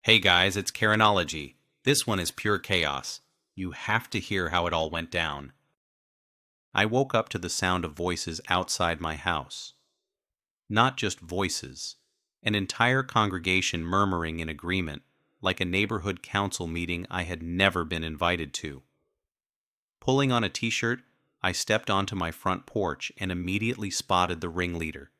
Hey guys, it's Karenology. This one is pure chaos. You have to hear how it all went down. I woke up to the sound of voices outside my house. Not just voices, an entire congregation murmuring in agreement, like a neighborhood council meeting I had never been invited to. Pulling on a t-shirt, I stepped onto my front porch and immediately spotted the ringleader,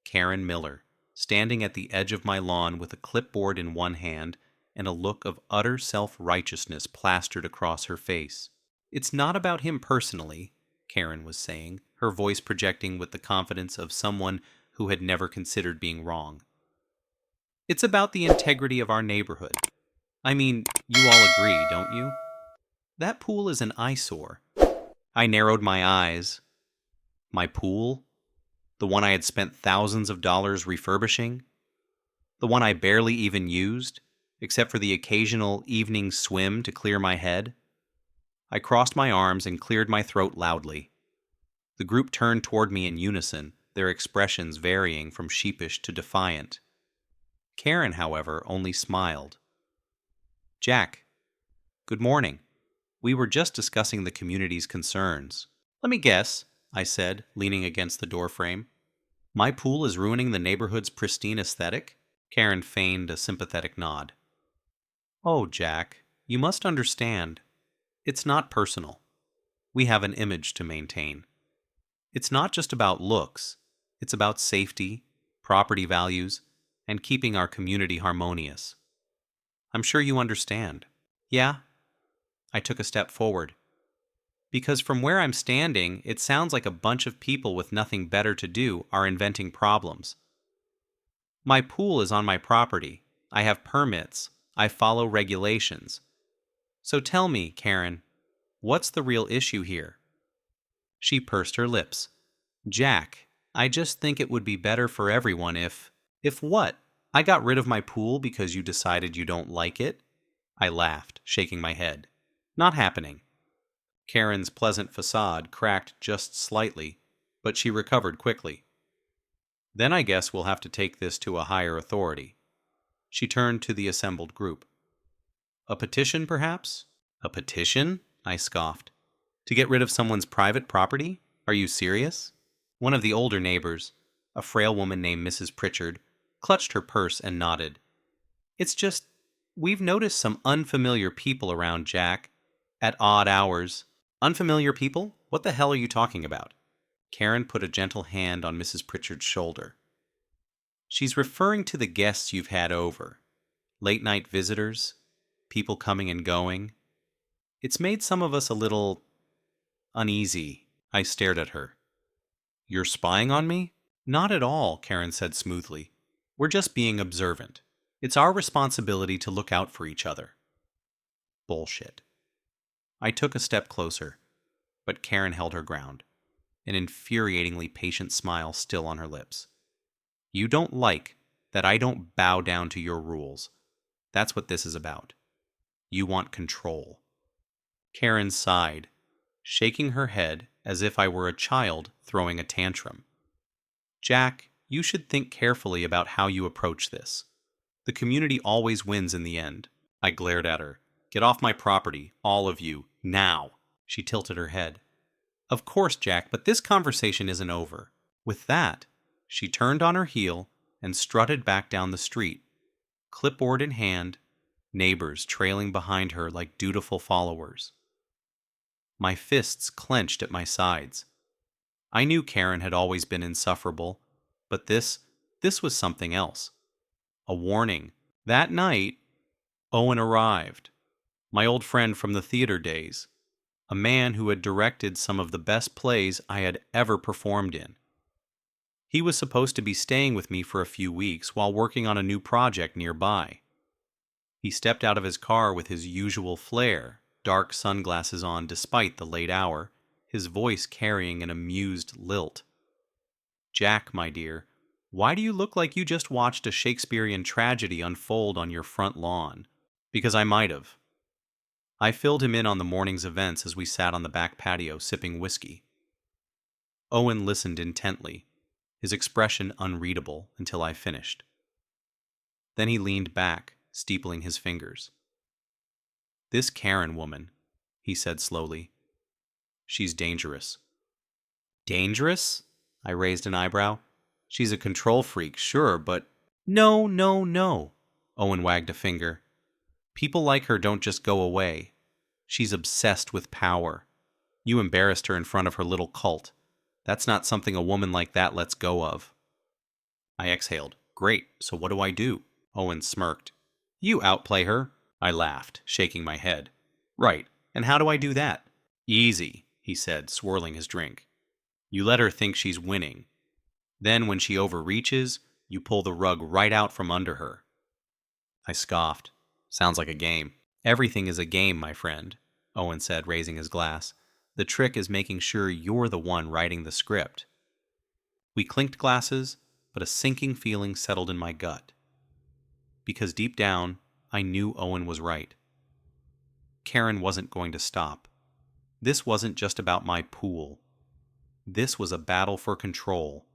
Karen Miller, standing at the edge of my lawn with a clipboard in one hand and a look of utter self-righteousness plastered across her face. "It's not about him personally," Karen was saying, her voice projecting with the confidence of someone who had never considered being wrong. "It's about the integrity of our neighborhood. I mean, you all agree, don't you? That pool is an eyesore." I narrowed my eyes. My pool? The one I had spent thousands of dollars refurbishing? The one I barely even used, except for the occasional evening swim to clear my head? I crossed my arms and cleared my throat loudly. The group turned toward me in unison, their expressions varying from sheepish to defiant. Karen, however, only smiled. "Jack, good morning. We were just discussing the community's concerns." "Let me guess," I said, leaning against the doorframe. "My pool is ruining the neighborhood's pristine aesthetic?" Karen feigned a sympathetic nod. "Oh, Jack, you must understand. It's not personal. We have an image to maintain. It's not just about looks. It's about safety, property values, and keeping our community harmonious. I'm sure you understand." "Yeah?" I took a step forward. "Because from where I'm standing, it sounds like a bunch of people with nothing better to do are inventing problems. My pool is on my property. I have permits. I follow regulations. So tell me, Karen, what's the real issue here?" She pursed her lips. "Jack, I just think it would be better for everyone if..." "If what? I got rid of my pool because you decided you don't like it?" I laughed, shaking my head. "Not happening." Karen's pleasant facade cracked just slightly, but she recovered quickly. "Then I guess we'll have to take this to a higher authority." She turned to the assembled group. "A petition, perhaps?" "A petition?" I scoffed. "To get rid of someone's private property? Are you serious?" One of the older neighbors, a frail woman named Mrs. Pritchard, clutched her purse and nodded. "It's just, we've noticed some unfamiliar people around, Jack, at odd hours." "Unfamiliar people? What the hell are you talking about?" Karen put a gentle hand on Mrs. Pritchard's shoulder. "She's referring to the guests you've had over. Late-night visitors, people coming and going. It's made some of us a little uneasy." I stared at her. "You're spying on me?" "Not at all," Karen said smoothly. "We're just being observant. It's our responsibility to look out for each other." Bullshit. I took a step closer, but Karen held her ground, an infuriatingly patient smile still on her lips. "You don't like that I don't bow down to your rules. That's what this is about. You want control." Karen sighed, shaking her head as if I were a child throwing a tantrum. "Jack, you should think carefully about how you approach this. The community always wins in the end." I glared at her. "Get off my property, all of you, now." She tilted her head. "Of course, Jack, but this conversation isn't over." With that, she turned on her heel and strutted back down the street, clipboard in hand, neighbors trailing behind her like dutiful followers. My fists clenched at my sides. I knew Karen had always been insufferable, but this was something else. A warning. That night, Owen arrived. My old friend from the theater days. A man who had directed some of the best plays I had ever performed in. He was supposed to be staying with me for a few weeks while working on a new project nearby. He stepped out of his car with his usual flair, dark sunglasses on despite the late hour, his voice carrying an amused lilt. "Jack, my dear, why do you look like you just watched a Shakespearean tragedy unfold on your front lawn?" "Because I might have." I filled him in on the morning's events as we sat on the back patio sipping whiskey. Owen listened intently, his expression unreadable until I finished. Then he leaned back, steepling his fingers. "This Karen woman," he said slowly. "She's dangerous." "Dangerous?" I raised an eyebrow. "She's a control freak, sure, but—" "No, no, no," Owen wagged a finger. "People like her don't just go away. She's obsessed with power. You embarrassed her in front of her little cult. That's not something a woman like that lets go of." I exhaled. "Great, so what do I do?" Owen smirked. "You outplay her." I laughed, shaking my head. "Right, and how do I do that?" "Easy," he said, swirling his drink. "You let her think she's winning. Then when she overreaches, you pull the rug right out from under her." I scoffed. "Sounds like a game." "Everything is a game, my friend," Owen said, raising his glass. "The trick is making sure you're the one writing the script." We clinked glasses, but a sinking feeling settled in my gut. Because deep down, I knew Owen was right. Karen wasn't going to stop. This wasn't just about my pool. This was a battle for control.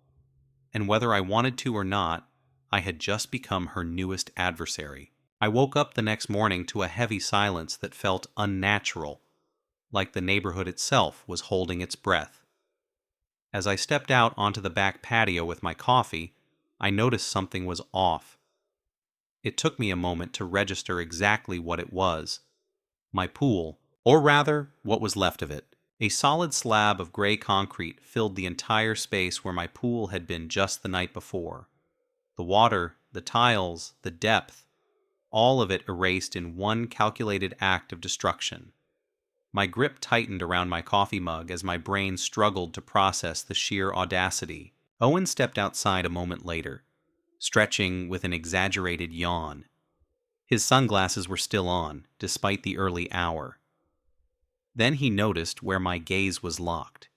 And whether I wanted to or not, I had just become her newest adversary. I woke up the next morning to a heavy silence that felt unnatural, like the neighborhood itself was holding its breath. As I stepped out onto the back patio with my coffee, I noticed something was off. It took me a moment to register exactly what it was. My pool, or rather, what was left of it. A solid slab of gray concrete filled the entire space where my pool had been just the night before. The water, the tiles, the depth, all of it erased in one calculated act of destruction. My grip tightened around my coffee mug as my brain struggled to process the sheer audacity. Owen stepped outside a moment later, stretching with an exaggerated yawn. His sunglasses were still on, despite the early hour. Then he noticed where my gaze was locked.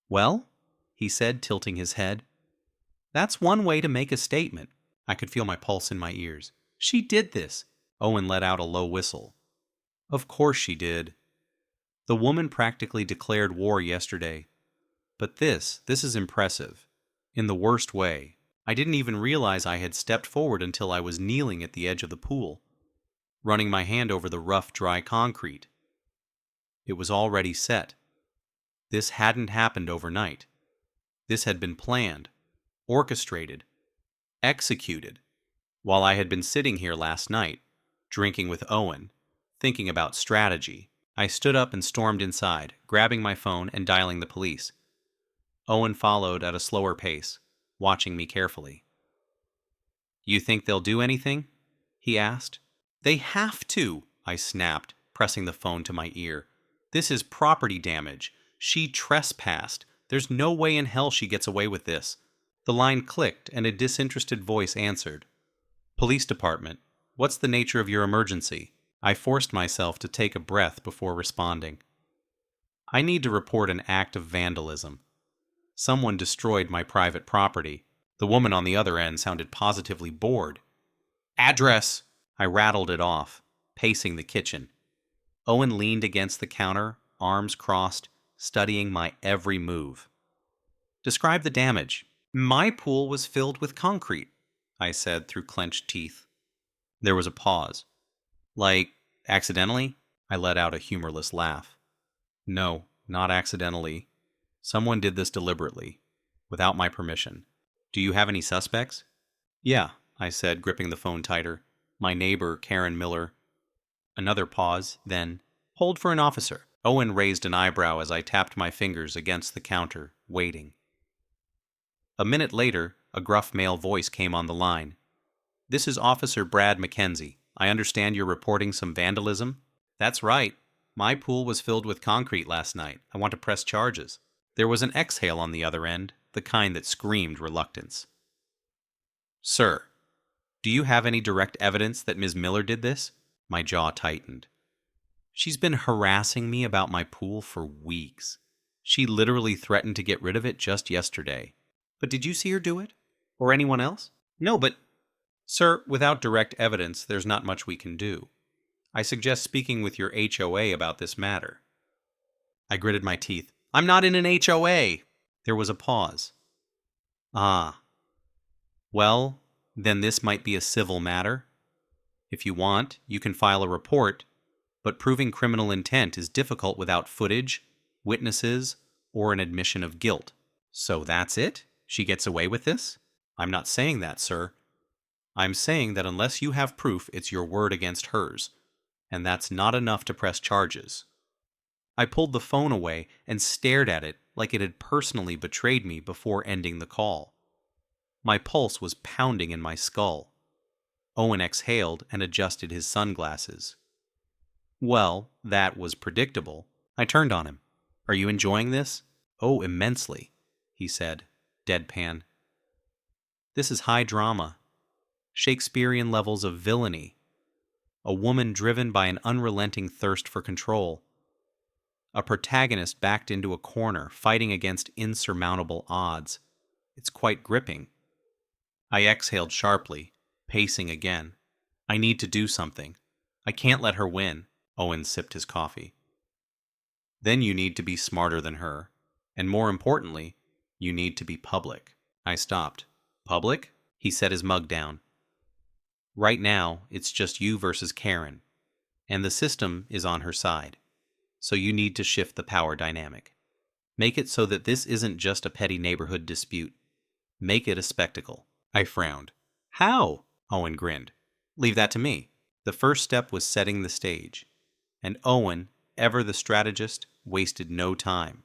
"Well," he said, tilting his head, "that's one way to make a statement." I could feel my pulse in my ears. "She did this." Owen let out a low whistle. "Of course she did. The woman practically declared war yesterday. But this is impressive. In the worst way. I didn't even realize I had stepped forward until I was kneeling at the edge of the pool, running my hand over the rough, dry concrete. It was already set. This hadn't happened overnight. This had been planned, orchestrated, executed. While I had been sitting here last night, drinking with Owen, thinking about strategy, I stood up and stormed inside, grabbing my phone and dialing the police. Owen followed at a slower pace, watching me carefully. "You think they'll do anything?" he asked. "They have to," I snapped, pressing the phone to my ear. "This is property damage. She trespassed. There's no way in hell she gets away with this." The line clicked and a disinterested voice answered. "Police department. What's the nature of your emergency?" I forced myself to take a breath before responding. "I need to report an act of vandalism. Someone destroyed my private property." The woman on the other end sounded positively bored. "Address!" I rattled it off, pacing the kitchen. Owen leaned against the counter, arms crossed, studying my every move. "Describe the damage." "My pool was filled with concrete," I said through clenched teeth. There was a pause. "Like, accidentally?" I let out a humorless laugh. "No, not accidentally. Someone did this deliberately, without my permission. Do you have any suspects?" "Yeah," I said, gripping the phone tighter. "My neighbor, Karen Miller." Another pause, then, "Hold for an officer." Owen raised an eyebrow as I tapped my fingers against the counter, waiting. A minute later, a gruff male voice came on the line. "This is Officer Brad McKenzie. I understand you're reporting some vandalism?" "That's right. My pool was filled with concrete last night. I want to press charges." There was an exhale on the other end, the kind that screamed reluctance. "Sir, do you have any direct evidence that Ms. Miller did this?" My jaw tightened. "She's been harassing me about my pool for weeks. She literally threatened to get rid of it just yesterday." "But did you see her do it? Or anyone else?" "No, but—" "Sir, without direct evidence, there's not much we can do. I suggest speaking with your HOA about this matter." I gritted my teeth. "I'm not in an HOA!" There was a pause. "Ah. Well, then this might be a civil matter?" If you want, you can file a report, but proving criminal intent is difficult without footage, witnesses, or an admission of guilt. So that's it? She gets away with this? I'm not saying that, sir. I'm saying that unless you have proof, it's your word against hers, and that's not enough to press charges. I pulled the phone away and stared at it like it had personally betrayed me before ending the call. My pulse was pounding in my skull. Owen exhaled and adjusted his sunglasses. Well, that was predictable. I turned on him. Are you enjoying this? Oh, immensely, he said, deadpan. This is high drama. Shakespearean levels of villainy. A woman driven by an unrelenting thirst for control. A protagonist backed into a corner, fighting against insurmountable odds. It's quite gripping. I exhaled sharply, pacing again. I need to do something. I can't let her win. Owen sipped his coffee. Then you need to be smarter than her. And more importantly, you need to be public. I stopped. Public? He set his mug down. Right now, it's just you versus Karen. And the system is on her side. So you need to shift the power dynamic. Make it so that this isn't just a petty neighborhood dispute. Make it a spectacle. I frowned. How? Owen grinned. Leave that to me. The first step was setting the stage. And Owen, ever the strategist, wasted no time.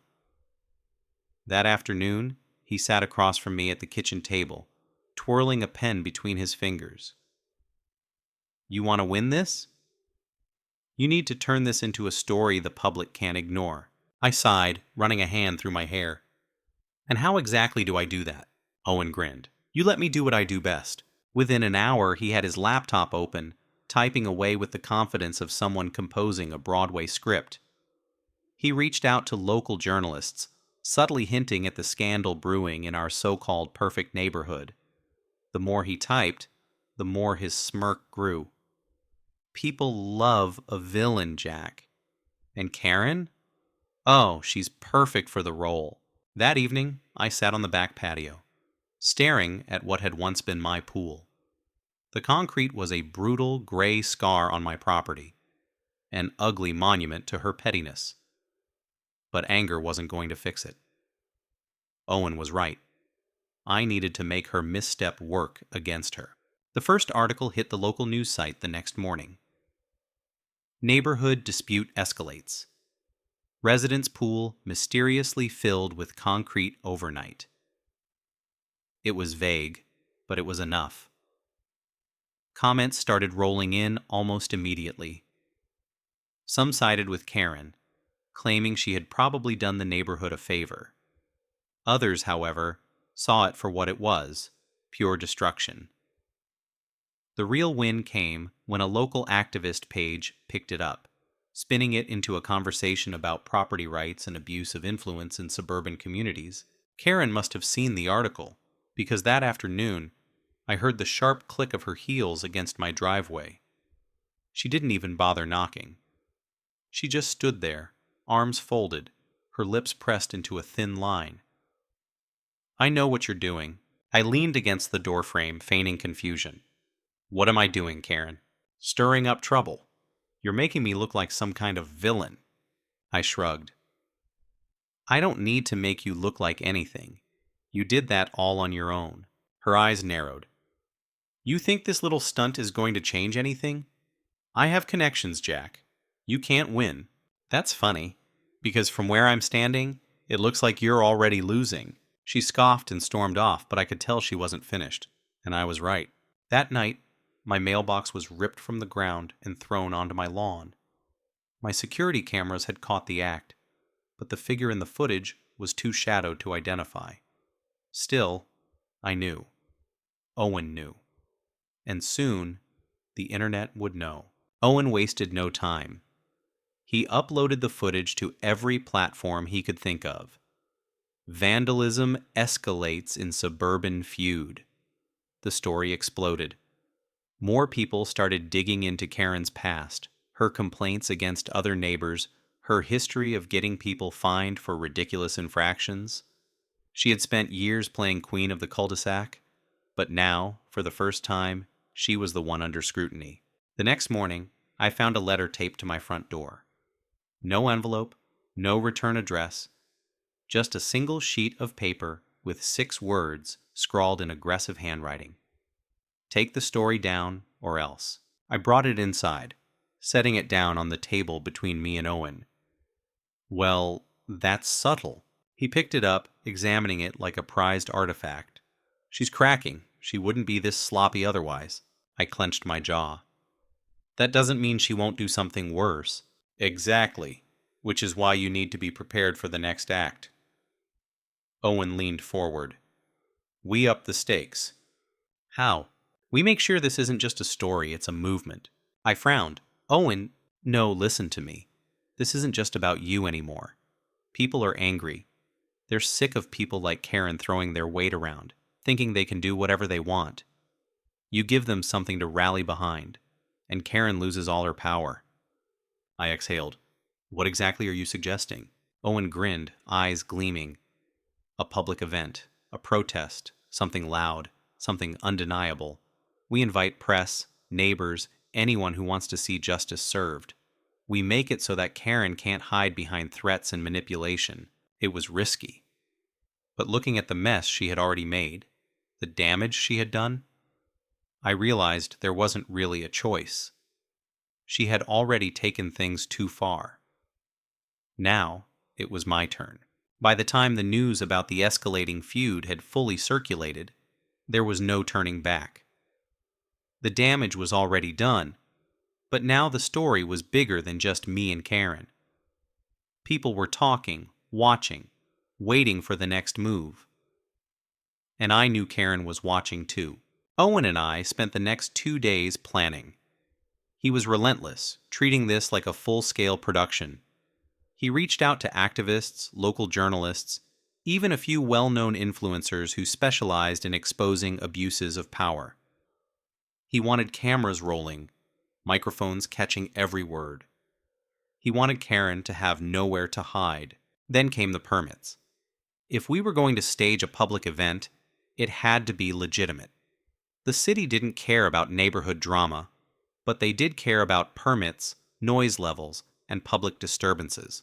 That afternoon, he sat across from me at the kitchen table, twirling a pen between his fingers. You want to win this? You need to turn this into a story the public can't ignore. I sighed, running a hand through my hair. And how exactly do I do that? Owen grinned. You let me do what I do best. Within an hour, he had his laptop open, typing away with the confidence of someone composing a Broadway script. He reached out to local journalists, subtly hinting at the scandal brewing in our so-called perfect neighborhood. The more he typed, the more his smirk grew. People love a villain, Jack. And Karen? Oh, she's perfect for the role. That evening, I sat on the back patio, staring at what had once been my pool. The concrete was a brutal gray scar on my property, an ugly monument to her pettiness. But anger wasn't going to fix it. Owen was right. I needed to make her misstep work against her. The first article hit the local news site the next morning. Neighborhood dispute escalates. Residents' pool mysteriously filled with concrete overnight. It was vague, but it was enough. Comments started rolling in almost immediately. Some sided with Karen, claiming she had probably done the neighborhood a favor. Others, however, saw it for what it was, pure destruction. The real win came when a local activist page picked it up, spinning it into a conversation about property rights and abuse of influence in suburban communities. Karen must have seen the article, because that afternoon, I heard the sharp click of her heels against my driveway. She didn't even bother knocking. She just stood there, arms folded, her lips pressed into a thin line. I know what you're doing. I leaned against the doorframe, feigning confusion. What am I doing, Karen? Stirring up trouble. You're making me look like some kind of villain. I shrugged. I don't need to make you look like anything. You did that all on your own. Her eyes narrowed. You think this little stunt is going to change anything? I have connections, Jack. You can't win. That's funny, because from where I'm standing, it looks like you're already losing. She scoffed and stormed off, but I could tell she wasn't finished, and I was right. That night, my mailbox was ripped from the ground and thrown onto my lawn. My security cameras had caught the act, but the figure in the footage was too shadowed to identify. Still, I knew. Owen knew. And soon, the internet would know. Owen wasted no time. He uploaded the footage to every platform he could think of. Vandalism escalates in suburban feud. The story exploded. More people started digging into Karen's past, her complaints against other neighbors, her history of getting people fined for ridiculous infractions. She had spent years playing queen of the cul-de-sac, but now, for the first time, she was the one under scrutiny. The next morning, I found a letter taped to my front door. No envelope, no return address, just a single sheet of paper with 6 words scrawled in aggressive handwriting. Take the story down, or else. I brought it inside, setting it down on the table between me and Owen. Well, that's subtle. He picked it up, examining it like a prized artifact. She's cracking. She wouldn't be this sloppy otherwise. I clenched my jaw. That doesn't mean she won't do something worse. Exactly. Which is why you need to be prepared for the next act. Owen leaned forward. We up the stakes. How? We make sure this isn't just a story, it's a movement. I frowned. Owen, no, listen to me. This isn't just about you anymore. People are angry. They're sick of people like Karen throwing their weight around, thinking they can do whatever they want. You give them something to rally behind, and Karen loses all her power. I exhaled. What exactly are you suggesting? Owen grinned, eyes gleaming. A public event, a protest, something loud, something undeniable. We invite press, neighbors, anyone who wants to see justice served. We make it so that Karen can't hide behind threats and manipulation. It was risky. But looking at the mess she had already made, the damage she had done, I realized there wasn't really a choice. She had already taken things too far. Now, it was my turn. By the time the news about the escalating feud had fully circulated, there was no turning back. The damage was already done, but now the story was bigger than just me and Karen. People were talking, watching, waiting for the next move. And I knew Karen was watching too. Owen and I spent the next 2 days planning. He was relentless, treating this like a full-scale production. He reached out to activists, local journalists, even a few well-known influencers who specialized in exposing abuses of power. He wanted cameras rolling, microphones catching every word. He wanted Karen to have nowhere to hide. Then came the permits. If we were going to stage a public event, it had to be legitimate. The city didn't care about neighborhood drama, but they did care about permits, noise levels, and public disturbances.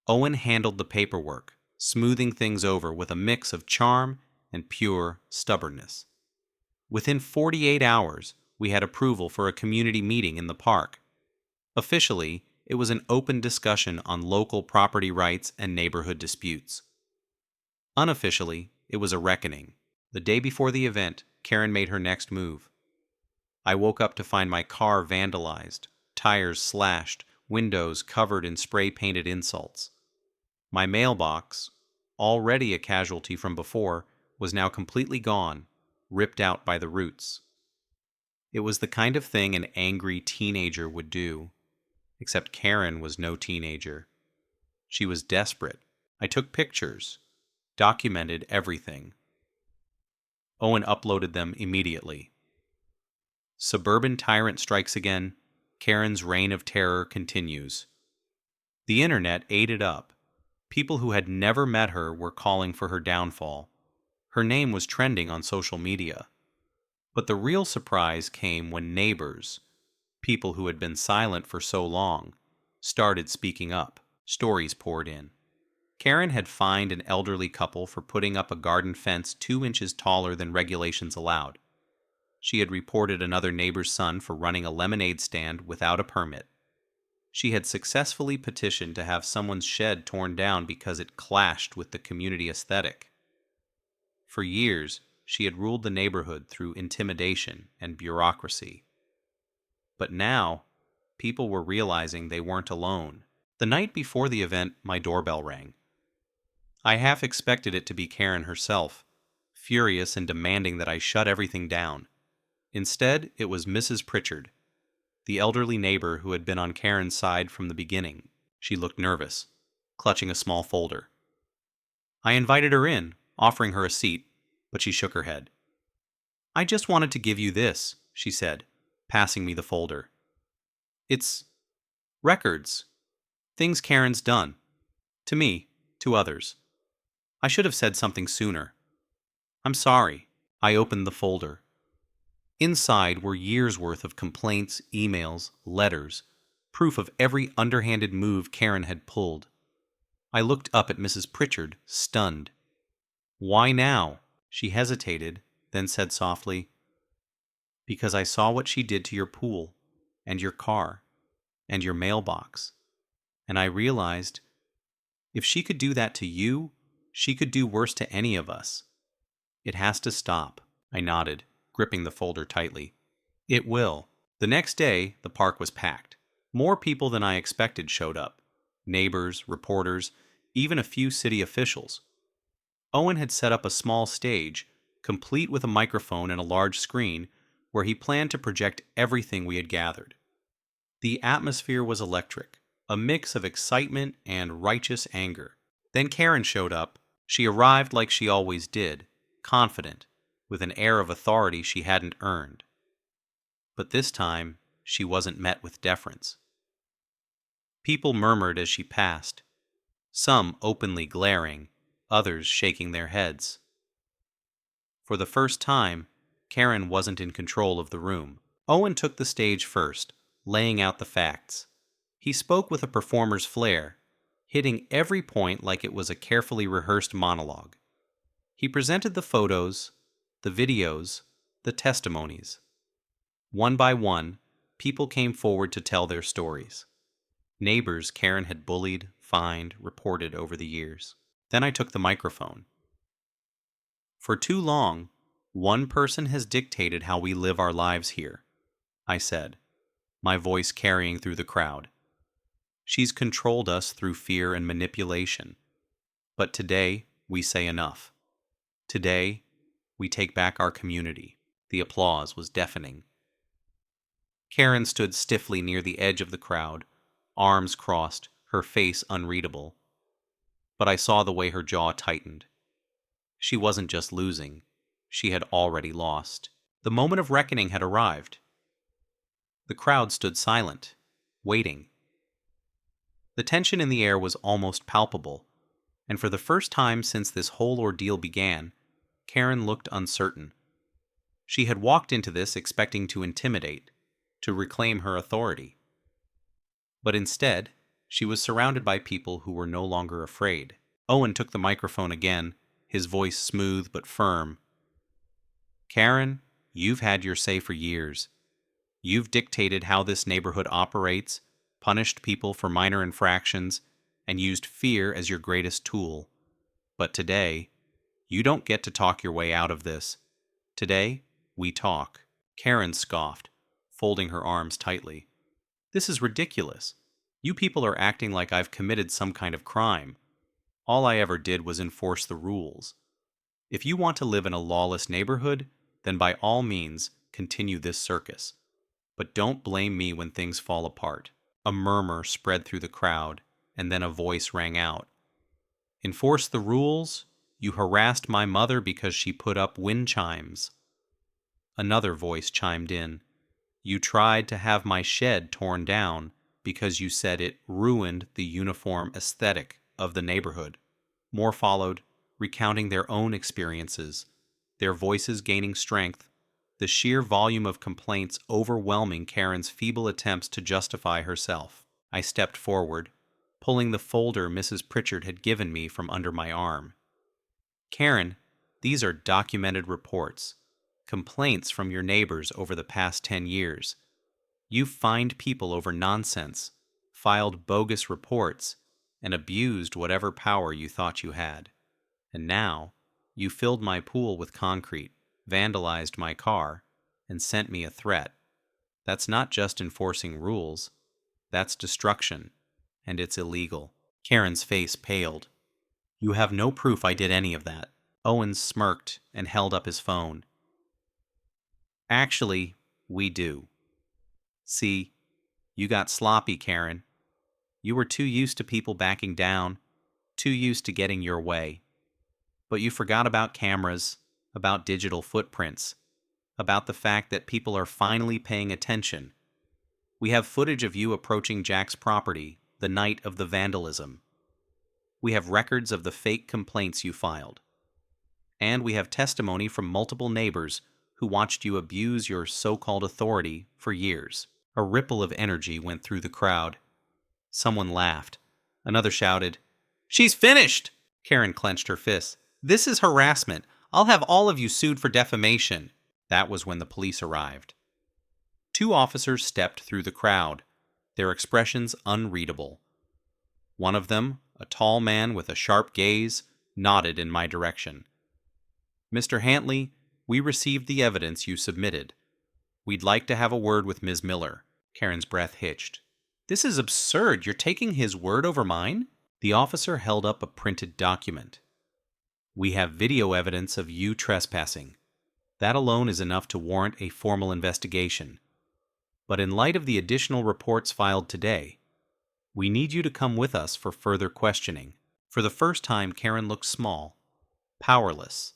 Owen handled the paperwork, smoothing things over with a mix of charm and pure stubbornness. Within 48 hours, we had approval for a community meeting in the park. Officially, it was an open discussion on local property rights and neighborhood disputes. Unofficially, it was a reckoning. The day before the event, Karen made her next move. I woke up to find my car vandalized, tires slashed, windows covered in spray-painted insults. My mailbox, already a casualty from before, was now completely gone, ripped out by the roots. It was the kind of thing an angry teenager would do, except Karen was no teenager. She was desperate. I took pictures, documented everything. Owen uploaded them immediately. Suburban tyrant strikes again. Karen's reign of terror continues. The internet ate it up. People who had never met her were calling for her downfall. Her name was trending on social media. But the real surprise came when neighbors, people who had been silent for so long, started speaking up. Stories poured in. Karen had fined an elderly couple for putting up a garden fence 2 inches taller than regulations allowed. She had reported another neighbor's son for running a lemonade stand without a permit. She had successfully petitioned to have someone's shed torn down because it clashed with the community aesthetic. For years, she had ruled the neighborhood through intimidation and bureaucracy. But now, people were realizing they weren't alone. The night before the event, my doorbell rang. I half expected it to be Karen herself, furious and demanding that I shut everything down. Instead, it was Mrs. Pritchard, the elderly neighbor who had been on Karen's side from the beginning. She looked nervous, clutching a small folder. I invited her in, offering her a seat, but she shook her head. "I just wanted to give you this," she said, passing me the folder. "It's records. Things Karen's done. To me, to others. I should have said something sooner. I'm sorry." I opened the folder. Inside were years' worth of complaints, emails, letters, proof of every underhanded move Karen had pulled. I looked up at Mrs. Pritchard, stunned. "Why now?" She hesitated, then said softly, "Because I saw what she did to your pool, and your car, and your mailbox, and I realized if she could do that to you, she could do worse to any of us. It has to stop." I nodded, gripping the folder tightly. "It will." The next day, the park was packed. More people than I expected showed up. Neighbors, reporters, even a few city officials. Owen had set up a small stage, complete with a microphone and a large screen, where he planned to project everything we had gathered. The atmosphere was electric, a mix of excitement and righteous anger. Then Karen showed up. She arrived like she always did, confident, with an air of authority she hadn't earned. But this time, she wasn't met with deference. People murmured as she passed, some openly glaring, others shaking their heads. For the first time, Karen wasn't in control of the room. Owen took the stage first, laying out the facts. He spoke with a performer's flair, hitting every point like it was a carefully rehearsed monologue. He presented the photos, the videos, the testimonies. One by one, people came forward to tell their stories. Neighbors Karen had bullied, fined, reported over the years. Then I took the microphone. "For too long, one person has dictated how we live our lives here," I said, my voice carrying through the crowd. "She's controlled us through fear and manipulation. But today, we say enough. Today, we take back our community." The applause was deafening. Karen stood stiffly near the edge of the crowd, arms crossed, her face unreadable. But I saw the way her jaw tightened. She wasn't just losing, she had already lost. The moment of reckoning had arrived. The crowd stood silent, waiting. The tension in the air was almost palpable, and for the first time since this whole ordeal began, Karen looked uncertain. She had walked into this expecting to intimidate, to reclaim her authority. But instead, she was surrounded by people who were no longer afraid. Owen took the microphone again, his voice smooth but firm. "Karen, you've had your say for years. You've dictated how this neighborhood operates, punished people for minor infractions, and used fear as your greatest tool. But today, you don't get to talk your way out of this. Today, we talk." Karen scoffed, folding her arms tightly. "This is ridiculous. You people are acting like I've committed some kind of crime. All I ever did was enforce the rules. If you want to live in a lawless neighborhood, then by all means, continue this circus. But don't blame me when things fall apart." A murmur spread through the crowd, and then a voice rang out. "Enforce the rules? You harassed my mother because she put up wind chimes." Another voice chimed in. "You tried to have my shed torn down because you said it ruined the uniform aesthetic of the neighborhood." More followed, recounting their own experiences, their voices gaining strength, the sheer volume of complaints overwhelming Karen's feeble attempts to justify herself. I stepped forward, pulling the folder Mrs. Pritchard had given me from under my arm. "Karen, these are documented reports, complaints from your neighbors over the past 10 years. You've fined people over nonsense, filed bogus reports, and abused whatever power you thought you had. And now, you filled my pool with concrete, vandalized my car, and sent me a threat. That's not just enforcing rules, that's destruction, and it's illegal." Karen's face paled. "You have no proof I did any of that." Owen smirked and held up his phone. "Actually, we do. See, you got sloppy, Karen. You were too used to people backing down, too used to getting your way. But you forgot about cameras, about digital footprints, about the fact that people are finally paying attention. We have footage of you approaching Jack's property the night of the vandalism. We have records of the fake complaints you filed. And we have testimony from multiple neighbors who watched you abuse your so-called authority for years. A ripple of energy went through the crowd. Someone laughed. Another shouted, "She's finished!" Karen clenched her fists. "This is harassment. I'll have all of you sued for defamation." That was when the police arrived. 2 officers stepped through the crowd, their expressions unreadable. One of them, a tall man with a sharp gaze, nodded in my direction. "Mr. Hantley, we received the evidence you submitted. We'd like to have a word with Ms. Miller." Karen's breath hitched. "This is absurd. You're taking his word over mine?" The officer held up a printed document. "We have video evidence of you trespassing. That alone is enough to warrant a formal investigation. But in light of the additional reports filed today, we need you to come with us for further questioning." For the first time, Karen looked small, powerless.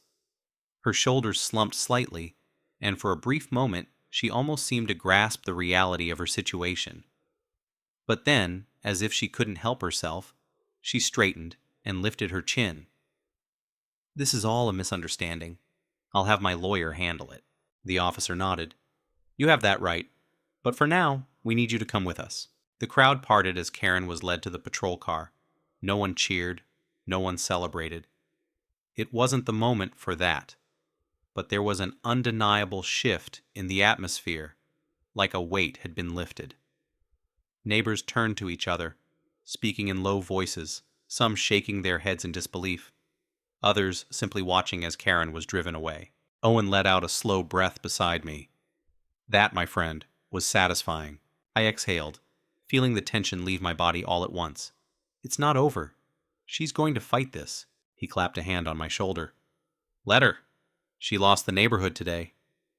Her shoulders slumped slightly, and for a brief moment, she almost seemed to grasp the reality of her situation. But then, as if she couldn't help herself, she straightened and lifted her chin. "This is all a misunderstanding. I'll have my lawyer handle it." The officer nodded. "You have that right. But for now, we need you to come with us." The crowd parted as Karen was led to the patrol car. No one cheered. No one celebrated. It wasn't the moment for that. But there was an undeniable shift in the atmosphere, like a weight had been lifted. Neighbors turned to each other, speaking in low voices, some shaking their heads in disbelief, others simply watching as Karen was driven away. Owen let out a slow breath beside me. That, my friend, was satisfying. I exhaled, feeling the tension leave my body all at once. "It's not over. She's going to fight this." He clapped a hand on my shoulder. "Let her. She lost the neighborhood today.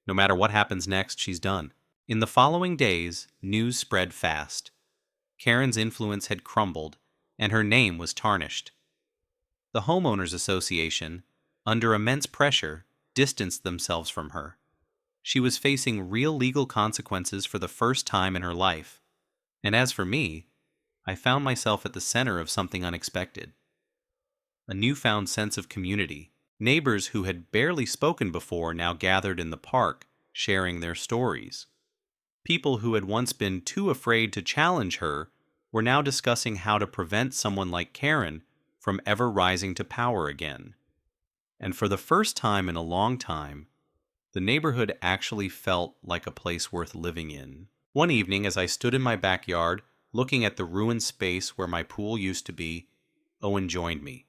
No matter what happens next, she's done." In the following days, news spread fast. Karen's influence had crumbled, and her name was tarnished. The Homeowners Association, under immense pressure, distanced themselves from her. She was facing real legal consequences for the first time in her life. And as for me, I found myself at the center of something unexpected. A newfound sense of community. Neighbors who had barely spoken before now gathered in the park, sharing their stories. People who had once been too afraid to challenge her were now discussing how to prevent someone like Karen from ever rising to power again. And for the first time in a long time, the neighborhood actually felt like a place worth living in. One evening, as I stood in my backyard, looking at the ruined space where my pool used to be, Owen joined me.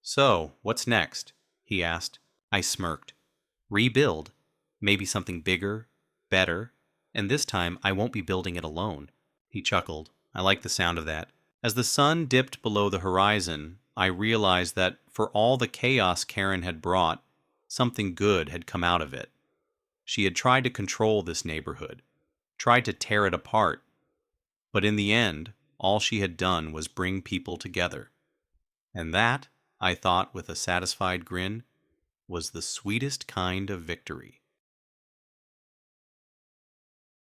"So, what's next?" he asked. I smirked. "Rebuild. Maybe something bigger, better, and this time I won't be building it alone." He chuckled. I liked the sound of that. As the sun dipped below the horizon, I realized that for all the chaos Karen had brought, something good had come out of it. She had tried to control this neighborhood, tried to tear it apart, but in the end, all she had done was bring people together. And that, I thought with a satisfied grin, was the sweetest kind of victory.